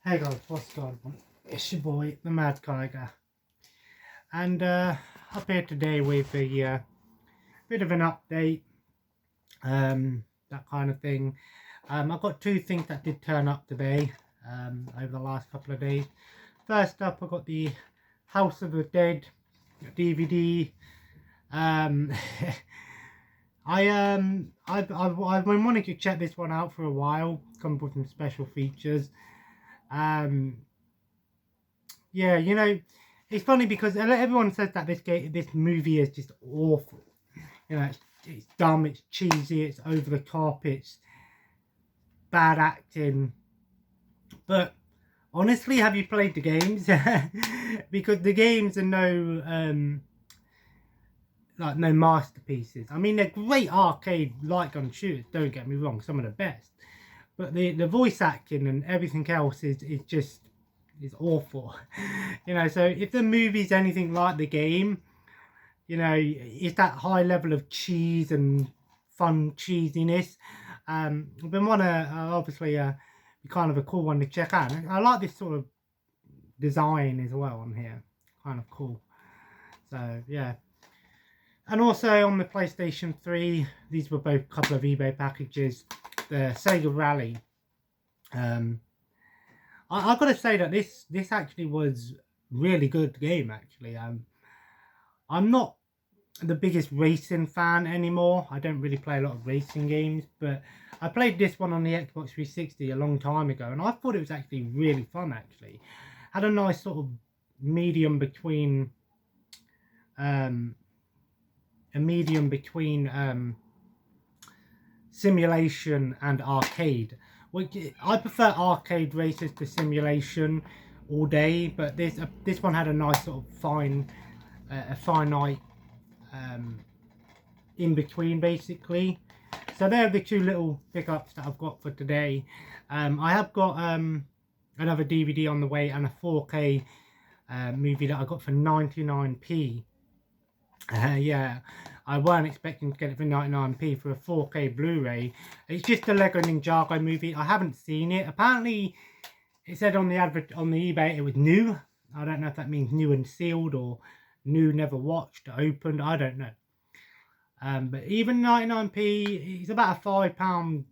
Hey guys, what's going on? It's your boy, the Mad Tiger, and up here today with a bit of an update, that kind of thing. I've got two things that did turn up today, over the last couple of days. First up, I got the House of the Dead DVD. Um, I've been wanting to check this one out for a while. Come up with some special features. Yeah, it's funny because everyone says that this movie is just awful. It's dumb, it's cheesy, it's over the top, it's bad acting. But honestly, have you played the games? Because the games are no masterpieces. I mean, they're great arcade light gun shooters. Don't get me wrong, some of the best. But the voice acting and everything else is awful. So if the movie's anything like the game, it's that high level of cheese and fun cheesiness. I've been obviously be kind of a cool one to check out. I like this sort of design as well on here, kind of cool. So yeah, and also on the PlayStation 3, these were both a couple of eBay packages. The Sega Rally. I've got to say that this actually was really good game. Actually, I'm not the biggest racing fan anymore. I don't really play a lot of racing games, but I played this one on the Xbox 360 a long time ago, and I thought it was actually really fun. Actually, had a nice sort of medium between simulation and arcade. I prefer arcade races to simulation all day, but this one had a nice sort of finite in between, basically. So they're the two little pickups that I've got for today. I have got another DVD on the way and a 4K movie that I got for 99p. Yeah, I weren't expecting to get it for 99p for a 4K Blu-ray. It's just a Lego Ninjago movie. I haven't seen it. Apparently, it said on the advert on the eBay it was new. I don't know if that means new and sealed or new, never watched, opened. I don't know. But even 99p, it's about a £5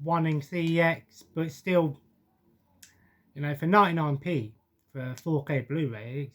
wanting CEX, but still, for 99p for a 4K Blu-ray,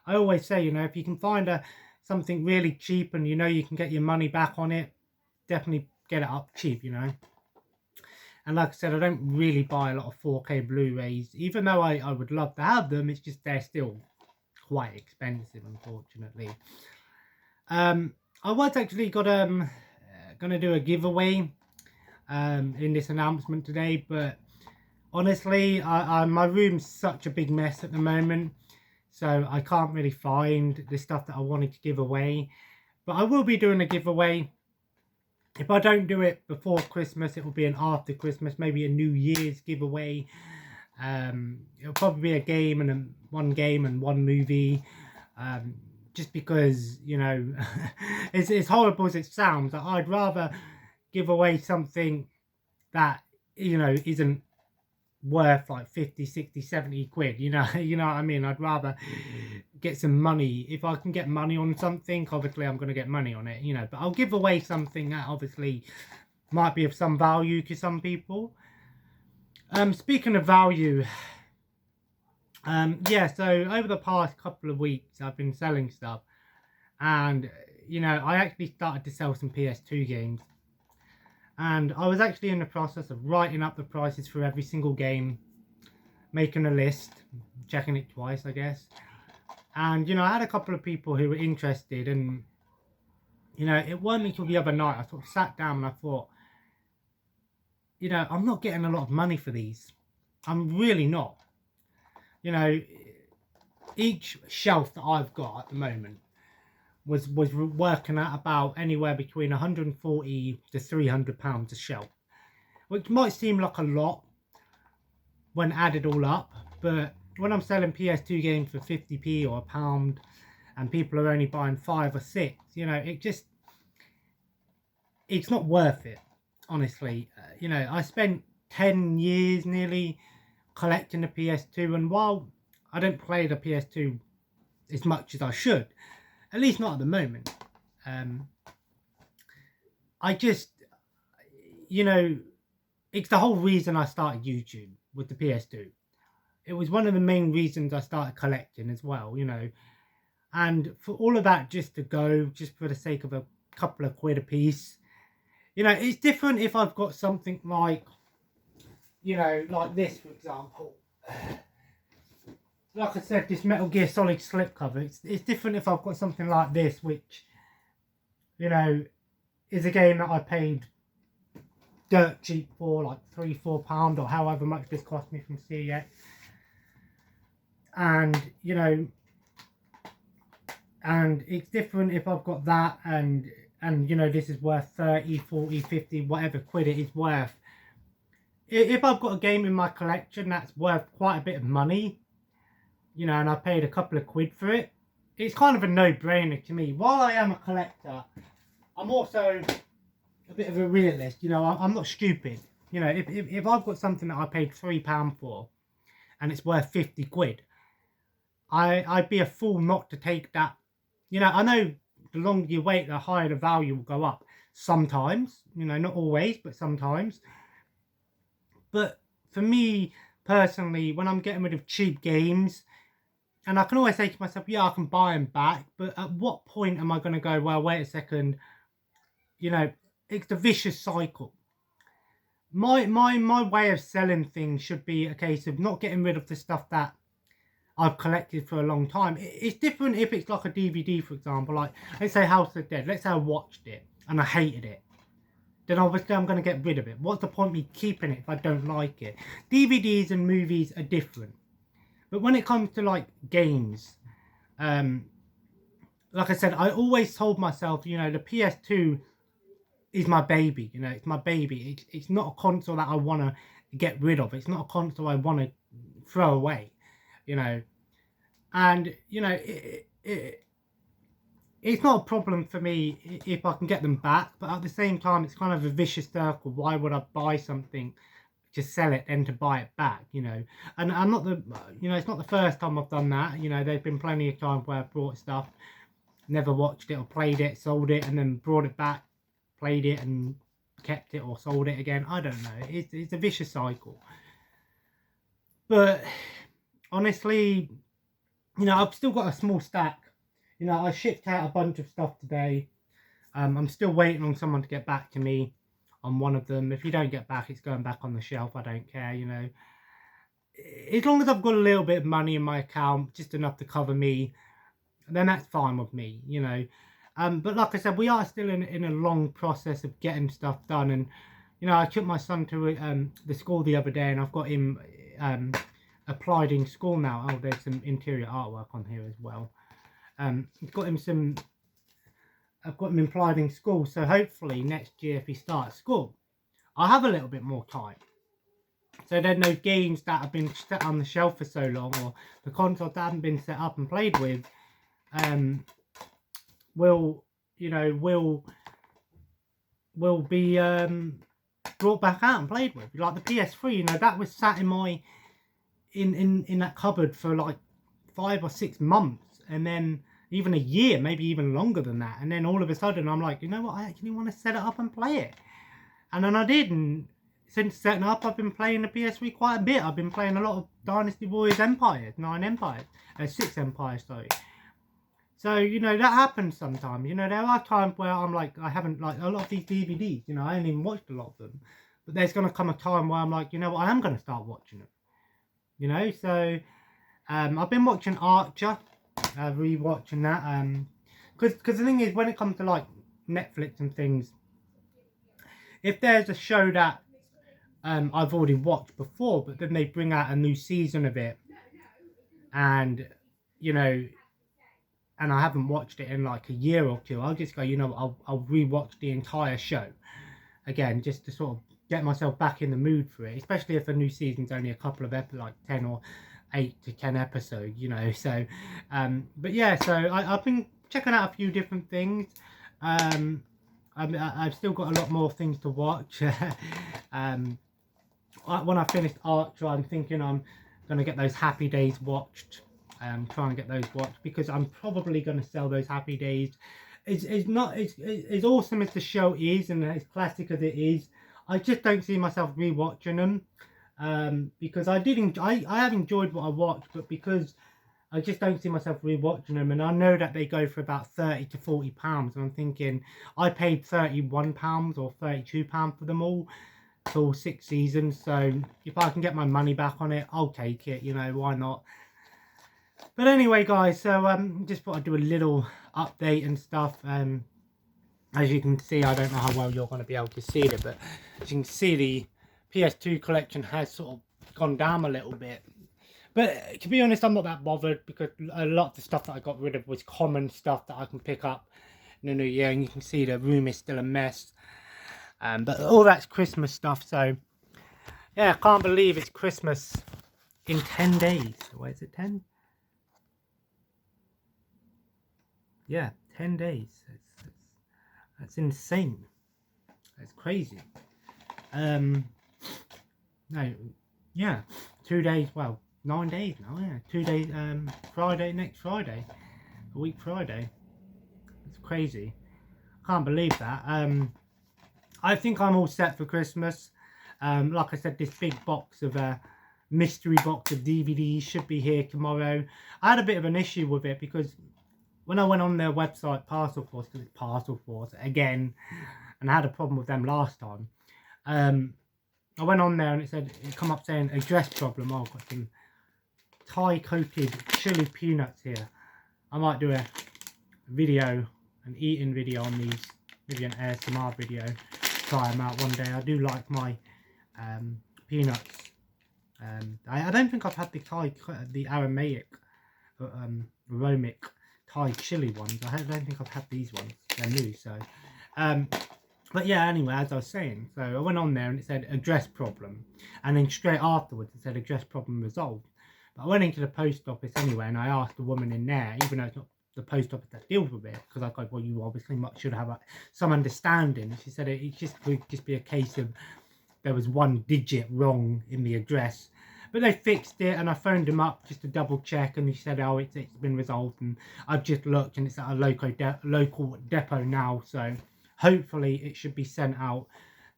I always say, if you can find something really cheap and you can get your money back on it, definitely get it up cheap. And like I said, I don't really buy a lot of 4K Blu-rays, even though I would love to have them. It's just they're still quite expensive, unfortunately. I was actually gonna do a giveaway in this announcement today, but honestly, my room's such a big mess at the moment, so I can't really find the stuff that I wanted to give away. But I will be doing a giveaway. If I don't do it before Christmas, it will be an after Christmas, maybe a New Year's giveaway. It'll probably be a game and one game and one movie. Just because, it's as horrible as it sounds, I'd rather give away something that, isn't worth like 50, 60, 70 quid, you know what I mean? I'd rather get some money. If I can get money on something, obviously I'm going to get money on it, but I'll give away something that obviously might be of some value to some people. Speaking of value, yeah, so over the past couple of weeks I've been selling stuff, and I actually started to sell some PS2 games, and I was actually in the process of writing up the prices for every single game, making a list, checking it twice, I guess. And I had a couple of people who were interested, and it wasn't until the other night I sort of sat down and I thought, I'm not getting a lot of money for these. I'm really not. Each shelf that I've got at the moment was working at about anywhere between 140 to 300 pounds a shelf, which might seem like a lot when added all up, but when I'm selling PS2 games for 50p or £1 and people are only buying 5 or 6, it's not worth it, honestly. I spent 10 years nearly collecting the PS2, and while I don't play the PS2 as much as I should, at least not at the moment, I just, you know, it's the whole reason I started YouTube with the PS2. It was one of the main reasons I started collecting as well, you know. And for all of that just to go, just for the sake of a couple of quid a piece, you know, it's different if I've got something like, you know, like this, for example. Like I said, this Metal Gear Solid slipcover, it's different if I've got something like this, which, you know, is a game that I paid dirt cheap for, like £3-4 or however much this cost me from CEX. And, you know, and it's different if I've got that and you know, this is worth 30, 40, 50, whatever quid it is worth. If I've got a game in my collection that's worth quite a bit of money, you know, and I paid a couple of quid for it, it's kind of a no-brainer to me. While I am a collector, I'm also a bit of a realist, you know. I'm not stupid. You know, if I've got something that I paid £3 for and it's worth 50 quid, I'd be a fool not to take that. You know, I know the longer you wait, the higher the value will go up. Sometimes, you know, not always, but sometimes. But for me, personally, when I'm getting rid of cheap games, and I can always say to myself, yeah, I can buy them back, but at what point am I going to go, well, wait a second, you know, it's the vicious cycle. My way of selling things should be a case of not getting rid of the stuff that I've collected for a long time. It's different if it's like a DVD, for example, like, let's say House of the Dead. Let's say I watched it and I hated it. Then obviously I'm going to get rid of it. What's the point of me keeping it if I don't like it? DVDs and movies are different. But when it comes to like games, like I said, I always told myself, you know, the PS2 is my baby. You know, it's my baby. It's not a console that I want to get rid of. It's not a console I want to throw away, you know. And, you know, it's not a problem for me if I can get them back. But at the same time, it's kind of a vicious circle. Why would I buy something to sell it and to buy it back, you know? And I'm not the, you know, it's not the first time I've done that. You know, there's been plenty of times where I've bought stuff, never watched it or played it, sold it, and then brought it back, played it and kept it or sold it again. I don't know. It's a vicious cycle. But honestly, you know, I've still got a small stack. You know, I shipped out a bunch of stuff today. I'm still waiting on someone to get back to me on one of them. If you don't get back, it's going back on the shelf. I don't care, you know. As long as I've got a little bit of money in my account, just enough to cover me, then that's fine with me, you know. But like I said, we are still in a long process of getting stuff done. And, you know, I took my son to the school the other day and I've got him applied in school now. Oh, there's some interior artwork on here as well. I've got him applied in school, so hopefully next year if he starts school, I'll have a little bit more time. So then those games that have been set on the shelf for so long, or the consoles that haven't been set up and played with, will be brought back out and played with. Like the PS3, you know, that was sat in my in that cupboard for like 5 or 6 months, and then even a year, maybe even longer than that. And then all of a sudden I'm like, you know what, I actually want to set it up and play it. And then I did, and since setting up, I've been playing the PS3 quite a bit. I've been playing a lot of Dynasty Warriors Empires, 6 Empires, sorry. So, you know, that happens sometimes. You know, there are times where I'm like, I haven't, like, a lot of these DVDs, you know, I haven't even watched a lot of them. But there's going to come a time where I'm like, you know what, I am going to start watching them. You know, so I've been watching Archer, rewatching that. Because the thing is, when it comes to, like, Netflix and things, if there's a show that I've already watched before, but then they bring out a new season of it, and, you know, and I haven't watched it in like a year or two, I'll just go, you know, I'll rewatch the entire show again, just to sort of get myself back in the mood for it, especially if the new season's only a couple of episodes, like 10 or 8 to 10 episodes, you know. So but yeah, so I've been checking out a few different things. I've still got a lot more things to watch. when I finished Archer, I'm thinking I'm going to get those Happy Days watched. Trying to get those watched because I'm probably going to sell those Happy Days. It's not as awesome as the show is and as classic as it is. I just don't see myself rewatching them because I have enjoyed what I watched, but because I just don't see myself rewatching them, and I know that they go for about £30 to £40, and I'm thinking I paid £31 or £32 for them all. All 6 seasons, so if I can get my money back on it, I'll take it, you know, why not? But anyway, guys, so just thought I'd do a little update and stuff. As you can see, I don't know how well you're going to be able to see it, but as you can see, the PS2 collection has sort of gone down a little bit. But to be honest, I'm not that bothered because a lot of the stuff that I got rid of was common stuff that I can pick up in the new year, and you can see the room is still a mess. But all that's Christmas stuff, so yeah, I can't believe it's Christmas in 10 days. Wait, is it 10? Yeah, 10 days. That's insane. That's crazy. No, yeah, 2 days, well, 9 days now, yeah. 2 days, Friday, next Friday. A week Friday. It's crazy. I can't believe that. I think I'm all set for Christmas. Like I said, this big box of mystery box of DVDs should be here tomorrow. I had a bit of an issue with it because when I went on their website, Parcel Force again, and I had a problem with them last time. I went on there and it come up saying address problem. Oh, I've got some Thai coated chili peanuts here. I might do a video, an eating video on these, maybe an ASMR video. Try them out one day. I do like my peanuts. I don't think I've had the aromatic Thai chili ones. I don't think I've had these ones. They're new, so but yeah, anyway, as I was saying, so I went on there and it said address problem, and then straight afterwards it said address problem resolved. But I went into the post office anyway, and I asked the woman in there, even though it's not the post office that deals with it, because I go, well, you obviously should have some understanding. She said it would just be a case of there was one digit wrong in the address, but they fixed it, and I phoned them up just to double check, and he said, oh, it's been resolved, and I've just looked, and it's at a local depot now, so hopefully it should be sent out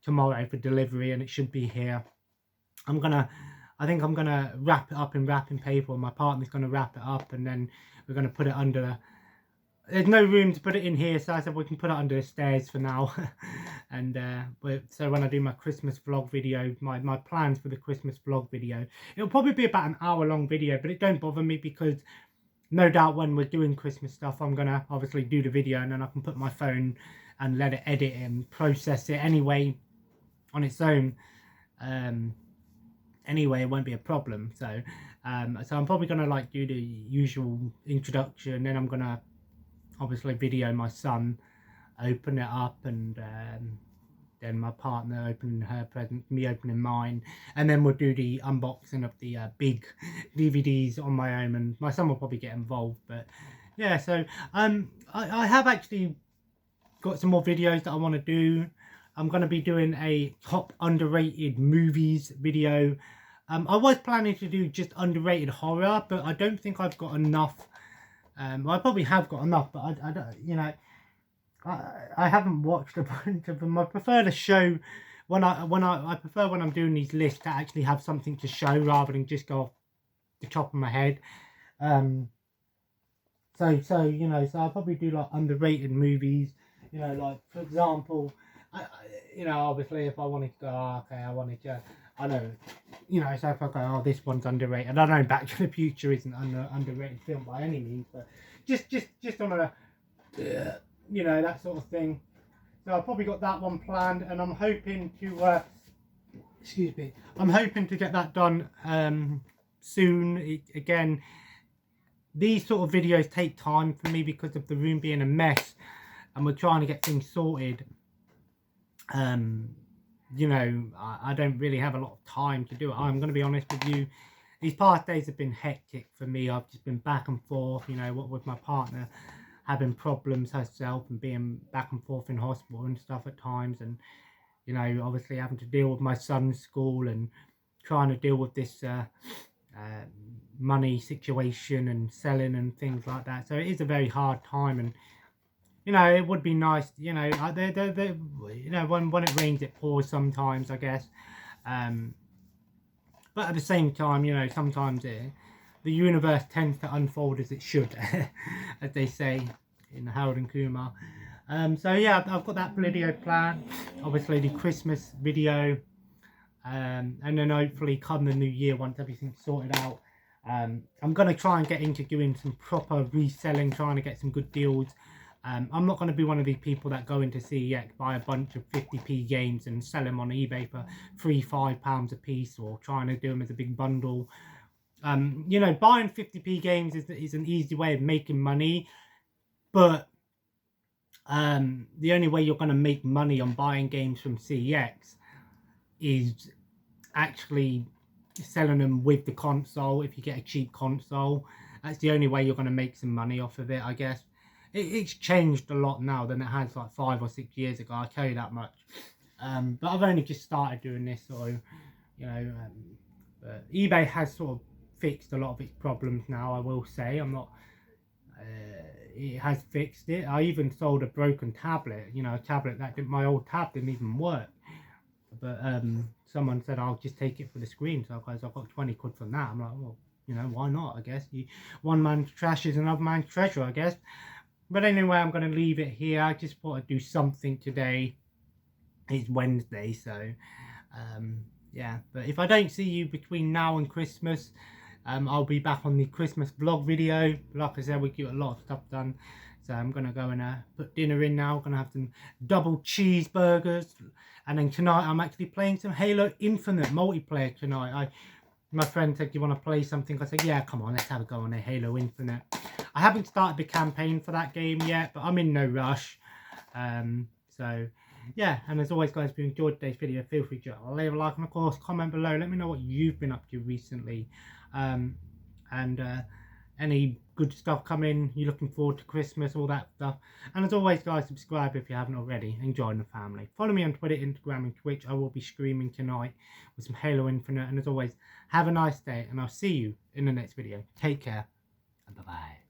tomorrow for delivery, and it should be here. I think I'm gonna wrap it up in wrapping paper, and my partner's gonna wrap it up, and then we're gonna put it under. There's no room to put it in here, so I said we can put it under the stairs for now. And so when I do my Christmas vlog video, my plans for the Christmas vlog video, it'll probably be about an hour-long video, but it don't bother me because no doubt when we're doing Christmas stuff, I'm gonna obviously do the video, and then I can put my phone and let it edit and process it anyway on its own. Anyway, it won't be a problem. So so I'm probably gonna like do the usual introduction, then I'm gonna obviously video my son open it up, and then my partner opening her present, me opening mine, and then we'll do the unboxing of the big DVDs on my own, and my son will probably get involved. But yeah, so I have actually got some more videos that I want to do. I'm going to be doing a top underrated movies video. I was planning to do just underrated horror, but I don't think I've got enough. Well, I probably have got enough, but I don't, you know, I haven't watched a bunch of them. I prefer the show I prefer when I'm doing these lists to actually have something to show rather than just go off the top of my head. So you know, so I'll probably do like underrated movies. You know, like for example, you know, obviously if I wanted to go, oh, okay, I wanted to, I know, you know, so if I go, oh, this one's underrated. I know Back to the Future isn't an underrated film by any means, but just on a, you know, that sort of thing. So I've probably got that one planned, and I'm hoping to, excuse me, I'm hoping to get that done soon. Again, these sort of videos take time for me because of the room being a mess, and we're trying to get things sorted. You know, I don't really have a lot of time to do it. I'm going to be honest with you. These past days have been hectic for me. I've just been back and forth, you know, what with my partner having problems herself and being back and forth in hospital and stuff at times, and you know, obviously having to deal with my son's school and trying to deal with this money situation and selling and things like that. So it is a very hard time, and you know, it would be nice, you know, you know, when it rains it pours sometimes, I guess. But at the same time, you know, sometimes the universe tends to unfold as it should, as they say in Harold and Kumar. So yeah, I've got that video planned. Obviously the Christmas video, and then hopefully come the new year, once everything's sorted out, I'm going to try and get into doing some proper reselling, trying to get some good deals. I'm not going to be one of these people that go into CEX, buy a bunch of 50p games and sell them on eBay for £3-5 a piece, or trying to do them as a big bundle. You know, buying 50p games is an easy way of making money, but the only way you're going to make money on buying games from CEX is actually selling them with the console. If you get a cheap console, that's the only way you're going to make some money off of it, I guess. It's changed a lot now than it has like 5 or 6 years ago, I'll tell you that much. But I've only just started doing this, so you know, but eBay has sort of fixed a lot of its problems now, I will say. I'm not it has fixed it. I even sold a broken tablet, you know, a tablet that my old tab didn't even work, but someone said I'll just take it for the screen, so guys, I've got 20 quid from that. I'm like, well, you know, why not? I guess one man's trash is another man's treasure, I guess. But anyway, I'm going to leave it here. I just thought I'd do something today. It's Wednesday, so yeah. But if I don't see you between now and Christmas, I'll be back on the Christmas vlog video. Like I said, we get a lot of stuff done. So I'm going to go and put dinner in now. I'm going to have some double cheeseburgers. And then tonight I'm actually playing some Halo Infinite multiplayer tonight. My friend said, do you want to play something? I said, yeah, come on, let's have a go on a Halo Infinite. I haven't started the campaign for that game yet, but I'm in no rush. So, yeah, and as always, guys, if you enjoyed today's video, feel free to leave a like and, of course, comment below. Let me know what you've been up to recently. Any good stuff coming, you're looking forward to Christmas, all that stuff. And as always, guys, subscribe if you haven't already, and join the family. Follow me on Twitter, Instagram and Twitch. I will be streaming tonight with some Halo Infinite. And as always, have a nice day, and I'll see you in the next video. Take care, and bye-bye.